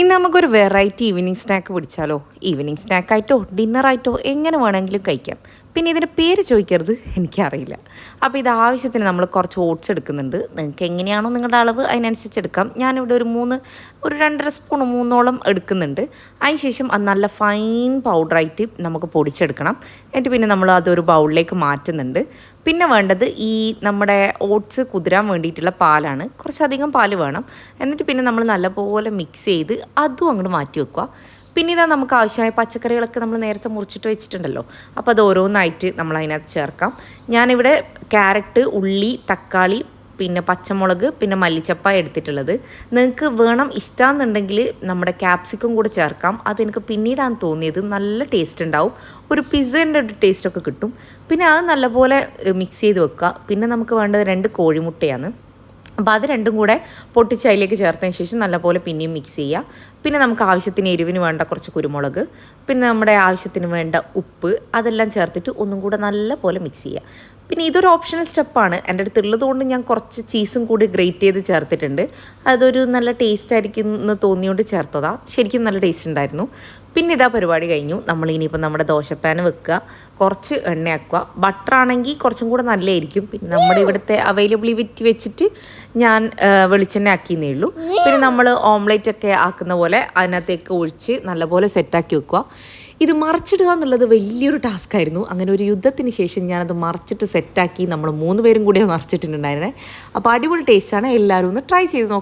ഇന്ന് നമുക്കൊരു variety evening snack പിടിച്ചാലോ? Evening സ്നാക്കായിട്ടോ ഡിന്നറായിട്ടോ എങ്ങനെ വേണമെങ്കിലും കഴിക്കാം. പിന്നെ ഇതിൻ്റെ പേര് ചോദിക്കരുത്, എനിക്കറിയില്ല. അപ്പോൾ ഇത് ആവശ്യത്തിന് നമ്മൾ കുറച്ച് ഓട്സ് എടുക്കുന്നുണ്ട്. നിങ്ങൾക്ക് എങ്ങനെയാണോ നിങ്ങളുടെ അളവ് അതിനനുസരിച്ച് എടുക്കാം. ഞാനിവിടെ ഒരു 2.5 സ്പൂൺ 3ഓളം എടുക്കുന്നുണ്ട്. അതിന് ശേഷം അത് നല്ല ഫൈൻ പൗഡറായിട്ട് നമുക്ക് പൊടിച്ചെടുക്കണം. എന്നിട്ട് പിന്നെ നമ്മൾ അതൊരു ബൗളിലേക്ക് മാറ്റുന്നുണ്ട്. പിന്നെ വേണ്ടത് ഈ നമ്മുടെ ഓട്സ് കുതിരാൻ വേണ്ടിയിട്ടുള്ള പാലാണ്. കുറച്ചധികം പാല് വേണം. എന്നിട്ട് പിന്നെ നമ്മൾ നല്ലപോലെ മിക്സ് ചെയ്ത് അതും അങ്ങോട്ട് മാറ്റി വെക്കുക. പിന്നെ ഇതാ നമുക്ക് ആവശ്യമായ പച്ചക്കറികളൊക്കെ നമ്മൾ നേരത്തെ മുറിച്ചിട്ട് വെച്ചിട്ടുണ്ടല്ലോ. അപ്പോൾ അത് ഓരോന്നായിട്ട് നമ്മൾ അതിനകത്ത് ചേർക്കാം. ഞാനിവിടെ ക്യാരറ്റ്, ഉള്ളി, തക്കാളി, പിന്നെ പച്ചമുളക്, പിന്നെ മല്ലിച്ചപ്പായ എടുത്തിട്ടുള്ളത്. നിങ്ങൾക്ക് വേണം ഇഷ്ടമാണെന്നുണ്ടെങ്കിൽ നമ്മുടെ ക്യാപ്സിക്കം കൂടെ ചേർക്കാം. അതെനിക്ക് പിന്നീടാണ് തോന്നിയത്. നല്ല ടേസ്റ്റ് ഉണ്ടാവും. ഒരു പിസ്സേൻ്റെ ഒരു ടേസ്റ്റൊക്കെ കിട്ടും. പിന്നെ അത് നല്ലപോലെ മിക്സ് ചെയ്ത് വെക്കുക. പിന്നെ നമുക്ക് വേണ്ടത് 2 കോഴിമുട്ടയാണ്. അപ്പോൾ അത് രണ്ടും കൂടെ പൊട്ടിച്ച് അതിലേക്ക് ചേർത്തതിന് ശേഷം നല്ലപോലെ പിന്നെയും മിക്സ് ചെയ്യുക. പിന്നെ നമുക്ക് ആവശ്യത്തിന് എരിവിന് വേണ്ട കുറച്ച് കുരുമുളക്, പിന്നെ നമ്മുടെ ആവശ്യത്തിന് വേണ്ട ഉപ്പ്, അതെല്ലാം ചേർത്തിട്ട് ഒന്നും കൂടെ നല്ലപോലെ മിക്സ് ചെയ്യുക. പിന്നെ ഇതൊരു ഓപ്ഷണൽ സ്റ്റെപ്പാണ്. എൻ്റെ അടുത്തുള്ളത് കൊണ്ട് ഞാൻ കുറച്ച് ചീസും കൂടി ഗ്രേറ്റ് ചെയ്ത് ചേർത്തിട്ടുണ്ട്. അതൊരു നല്ല ടേസ്റ്റ് ആയിരിക്കും എന്ന് തോന്നിയോണ്ട് ചേർത്തതാണ്. ശരിക്കും നല്ല ടേസ്റ്റ് ഉണ്ടായിരുന്നു. പിന്നെ ഇതാ പരിപാടി കഴിഞ്ഞു. നമ്മളിനിയിപ്പോൾ നമ്മുടെ ദോശപ്പാൻ വെക്കുക, കുറച്ച് എണ്ണയാക്കുക. ബട്ടറാണെങ്കിൽ കുറച്ചും കൂടെ നല്ലതായിരിക്കും. പിന്നെ നമ്മുടെ ഇവിടുത്തെ അവൈലബിലിറ്റി വെച്ചിട്ട് ഞാൻ വെളിച്ചെണ്ണ ആക്കിയെന്നേ ഉള്ളൂ. പിന്നെ നമ്മൾ ഓംലേറ്റ് ഒക്കെ ആക്കുന്ന പോലെ അതിനകത്തേക്ക് ഒഴിച്ച് നല്ലപോലെ സെറ്റാക്കി വെക്കുക. ഇത് മറിച്ചിടുക എന്നുള്ളത് വലിയൊരു ടാസ്ക് ആയിരുന്നു. അങ്ങനെ ഒരു യുദ്ധത്തിന് ശേഷം ഞാനത് മറിച്ചിട്ട് സെറ്റാക്കി. നമ്മൾ 3 പേരും കൂടെ മറിച്ചിട്ടുണ്ടായിരുന്നത്. അപ്പോൾ അടിപൊളി ടേസ്റ്റാണ്. എല്ലാവരും ഒന്ന് ട്രൈ ചെയ്ത് നോക്കുക.